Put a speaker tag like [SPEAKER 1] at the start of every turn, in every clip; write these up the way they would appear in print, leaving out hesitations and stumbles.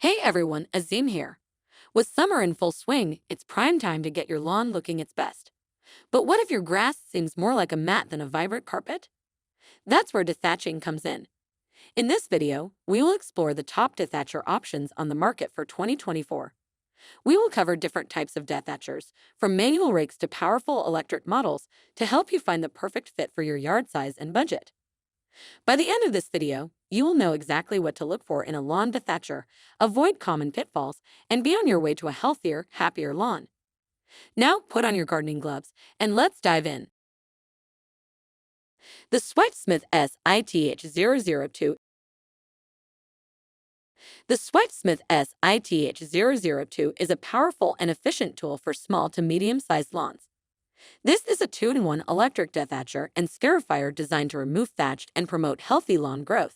[SPEAKER 1] Hey everyone, Azim here. With summer in full swing, it's prime time to get your lawn looking its best. But what if your grass seems more like a mat than a vibrant carpet? That's where dethatching comes in. In this video, we will explore the top dethatcher options on the market for 2024. We will cover different types of dethatchers, from manual rakes to powerful electric models, to help you find the perfect fit for your yard size and budget. By the end of this video, you will know exactly what to look for in a lawn dethatcher, avoid common pitfalls, and be on your way to a healthier, happier lawn. Now put on your gardening gloves, and let's dive in. The SWIPESMITH SITH002. The SWIPESMITH SITH002 is a powerful and efficient tool for small to medium-sized lawns. This is a 2-in-1 electric dethatcher and scarifier designed to remove thatch and promote healthy lawn growth.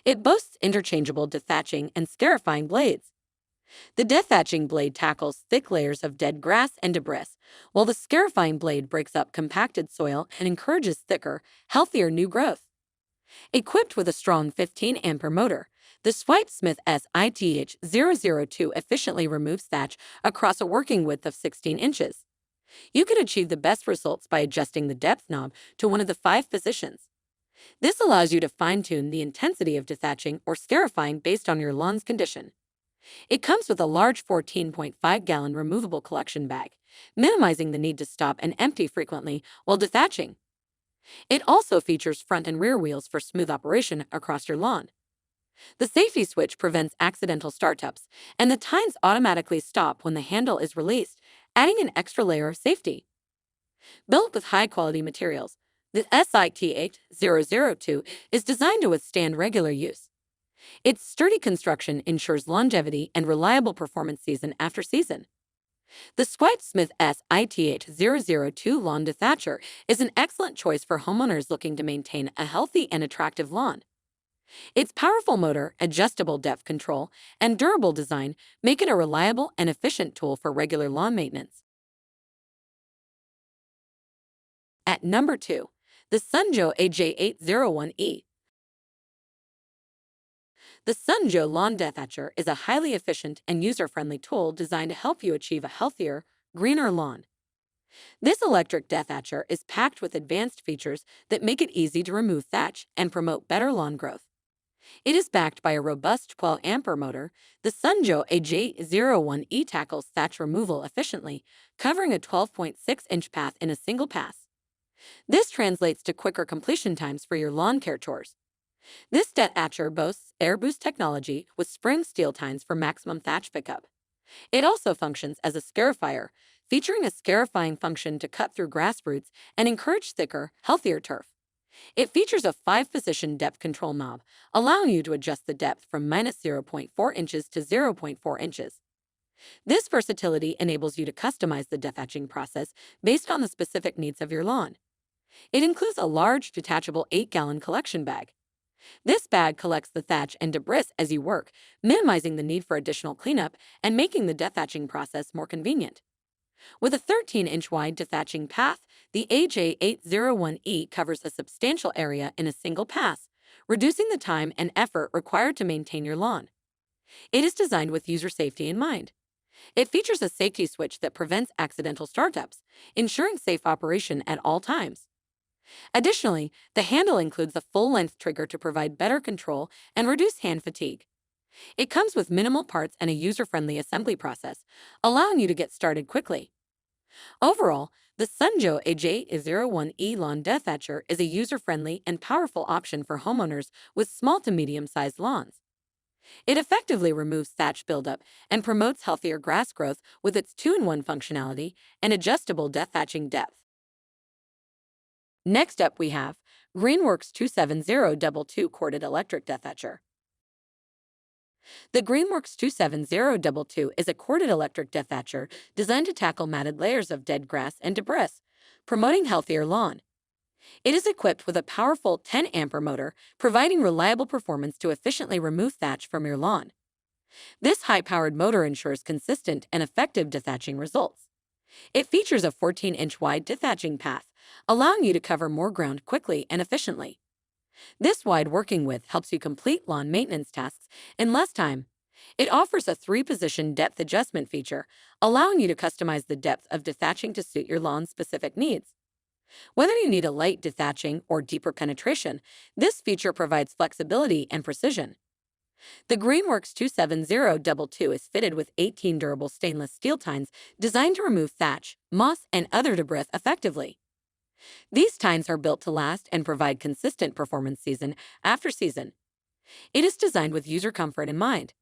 [SPEAKER 1] It boasts interchangeable dethatching and scarifying blades. The dethatching blade tackles thick layers of dead grass and debris, while the scarifying blade breaks up compacted soil and encourages thicker, healthier new growth. Equipped with a strong 15-ampere motor, the SWIPESMITH SITH002 efficiently removes thatch across a working width of 16 inches. You can achieve the best results by adjusting the depth knob to one of the 5 positions. This allows you to fine-tune the intensity of dethatching or scarifying based on your lawn's condition. It comes with a large 14.5-gallon removable collection bag, minimizing the need to stop and empty frequently while dethatching. It also features front and rear wheels for smooth operation across your lawn. The safety switch prevents accidental startups, and the tines automatically stop when the handle is released, adding an extra layer of safety. Built with high-quality materials, the SITH002 is designed to withstand regular use. Its sturdy construction ensures longevity and reliable performance season after season. The SWIPESMITH SITH002 Lawn Dethatcher is an excellent choice for homeowners looking to maintain a healthy and attractive lawn. Its powerful motor, adjustable depth control, and durable design make it a reliable and efficient tool for regular lawn maintenance. At number 2, the Sunjo AJ801E. The Sunjo Lawn Dethatcher is a highly efficient and user-friendly tool designed to help you achieve a healthier, greener lawn. This electric dethatcher is packed with advanced features that make it easy to remove thatch and promote better lawn growth. It is backed by a robust 12-ampere motor. The Sunjo AJ01E tackles thatch removal efficiently, covering a 12.6-inch path in a single pass. This translates to quicker completion times for your lawn care chores. This dethatcher boasts air boost technology with spring steel tines for maximum thatch pickup. It also functions as a scarifier, featuring a scarifying function to cut through grass roots and encourage thicker, healthier turf. It features a 5-position depth control knob, allowing you to adjust the depth from -0.4 inches to 0.4 inches. This versatility enables you to customize the dethatching process based on the specific needs of your lawn. It includes a large, detachable 8-gallon collection bag. This bag collects the thatch and debris as you work, minimizing the need for additional cleanup and making the dethatching process more convenient. With a 13-inch wide dethatching path, the AJ801E covers a substantial area in a single pass, reducing the time and effort required to maintain your lawn. It is designed with user safety in mind. It features a safety switch that prevents accidental startups, ensuring safe operation at all times. Additionally, the handle includes a full-length trigger to provide better control and reduce hand fatigue. It comes with minimal parts and a user-friendly assembly process, allowing you to get started quickly. Overall, the Sunjo AJ01E Lawn Dethatcher is a user-friendly and powerful option for homeowners with small to medium-sized lawns. It effectively removes thatch buildup and promotes healthier grass growth with its 2-in-1 functionality and adjustable dethatching depth. Next up we have Greenworks 27022 Corded Electric Dethatcher. The Greenworks 27022 is a corded electric dethatcher designed to tackle matted layers of dead grass and debris, promoting healthier lawn. It is equipped with a powerful 10-ampere motor, providing reliable performance to efficiently remove thatch from your lawn. This high-powered motor ensures consistent and effective dethatching results. It features a 14-inch wide dethatching path, allowing you to cover more ground quickly and efficiently. This wide working width helps you complete lawn maintenance tasks in less time. It offers a 3-position depth adjustment feature, allowing you to customize the depth of dethatching to suit your lawn's specific needs. Whether you need a light dethatching or deeper penetration, this feature provides flexibility and precision. The Greenworks 27022 is fitted with 18 durable stainless steel tines designed to remove thatch, moss, and other debris effectively. These tines are built to last and provide consistent performance season after season. It is designed with user comfort in mind.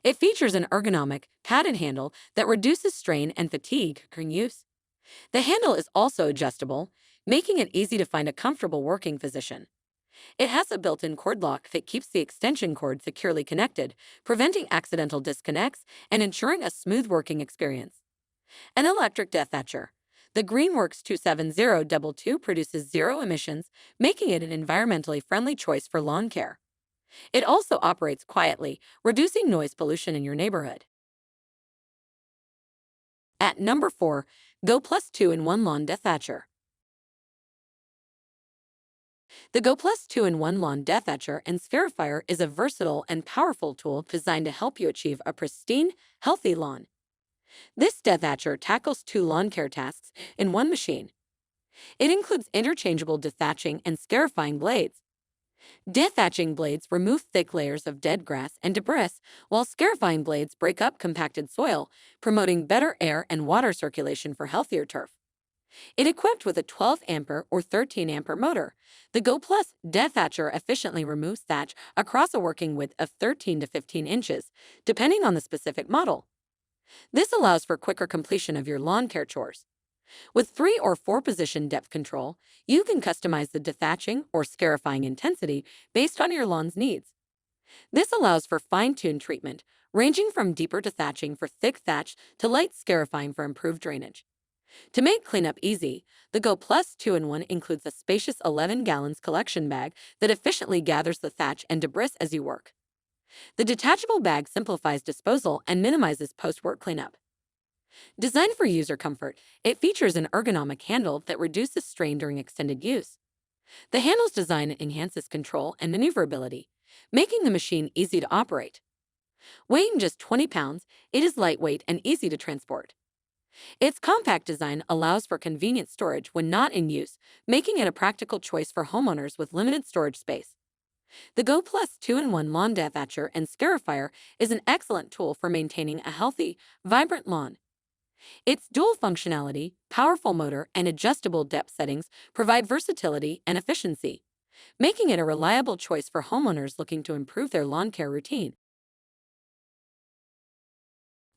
[SPEAKER 1] It features an ergonomic, padded handle that reduces strain and fatigue during use. The handle is also adjustable, making it easy to find a comfortable working position. It has a built-in cord lock that keeps the extension cord securely connected, preventing accidental disconnects and ensuring a smooth working experience. An electric Dethatcher. The Greenworks 27022 produces zero emissions, making it an environmentally friendly choice for lawn care. It also operates quietly, reducing noise pollution in your neighborhood. At number 4, Goplus 2-in-1 Lawn Dethatcher. The Goplus 2-in-1 Lawn Dethatcher and Scarifier is a versatile and powerful tool designed to help you achieve a pristine, healthy lawn. This Dethatcher tackles 2 lawn care tasks in one machine. It includes interchangeable dethatching and scarifying blades. Dethatching blades remove thick layers of dead grass and debris, while scarifying blades break up compacted soil, promoting better air and water circulation for healthier turf. It equipped with a 12-ampere or 13-ampere motor. The Goplus Dethatcher efficiently removes thatch across a working width of 13 to 15 inches, depending on the specific model. This allows for quicker completion of your lawn care chores. With 3 or 4-position depth control, you can customize the dethatching or scarifying intensity based on your lawn's needs. This allows for fine-tuned treatment, ranging from deeper dethatching for thick thatch to light scarifying for improved drainage. To make cleanup easy, the Goplus 2-in-1 includes a spacious 11 gallons collection bag that efficiently gathers the thatch and debris as you work. The detachable bag simplifies disposal and minimizes post-work cleanup. Designed for user comfort, it features an ergonomic handle that reduces strain during extended use. The handle's design enhances control and maneuverability, making the machine easy to operate. Weighing just 20 pounds, it is lightweight and easy to transport. Its compact design allows for convenient storage when not in use, making it a practical choice for homeowners with limited storage space. The Goplus 2-in-1 Lawn Dethatcher and Scarifier is an excellent tool for maintaining a healthy, vibrant lawn. Its dual functionality, powerful motor, and adjustable depth settings provide versatility and efficiency, making it a reliable choice for homeowners looking to improve their lawn care routine.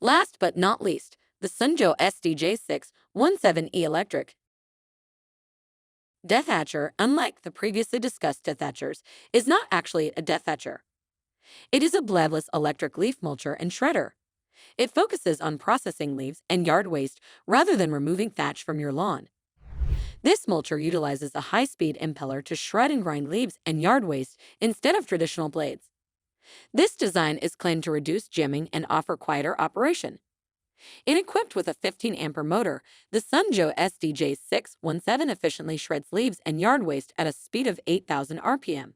[SPEAKER 1] Last but not least, the Sunjo SDJ617E Electric Dethatcher, unlike the previously discussed Dethatchers, is not actually a Dethatcher. It is a bladeless electric leaf mulcher and shredder. It focuses on processing leaves and yard waste rather than removing thatch from your lawn. This mulcher utilizes a high-speed impeller to shred and grind leaves and yard waste instead of traditional blades. This design is claimed to reduce jamming and offer quieter operation. It equipped with a 15-ampere motor, the Sunjo SDJ617 efficiently shreds leaves and yard waste at a speed of 8,000 RPM.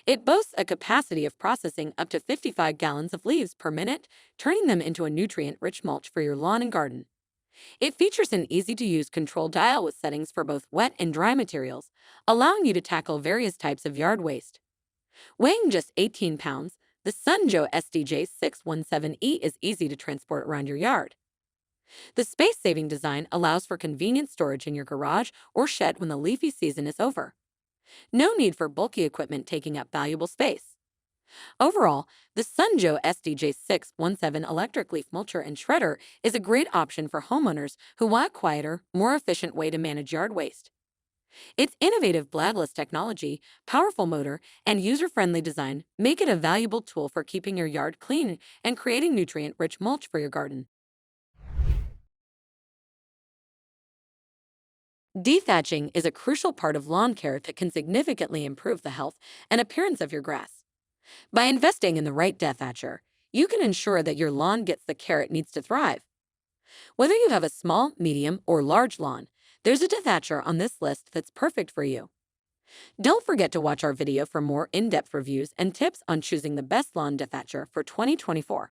[SPEAKER 1] It boasts a capacity of processing up to 55 gallons of leaves per minute, turning them into a nutrient-rich mulch for your lawn and garden. It features an easy-to-use control dial with settings for both wet and dry materials, allowing you to tackle various types of yard waste. Weighing just 18 pounds, the Sunjo SDJ617E is easy to transport around your yard. The space-saving design allows for convenient storage in your garage or shed when the leafy season is over. No need for bulky equipment taking up valuable space. Overall, the Sunjo SDJ617 electric leaf mulcher and shredder is a great option for homeowners who want a quieter, more efficient way to manage yard waste. Its innovative bladeless technology, powerful motor, and user-friendly design make it a valuable tool for keeping your yard clean and creating nutrient-rich mulch for your garden. Dethatching is a crucial part of lawn care that can significantly improve the health and appearance of your grass. By investing in the right Dethatcher, you can ensure that your lawn gets the care it needs to thrive. Whether you have a small, medium, or large lawn, there's a Dethatcher on this list that's perfect for you. Don't forget to watch our video for more in-depth reviews and tips on choosing the best lawn Dethatcher for 2024.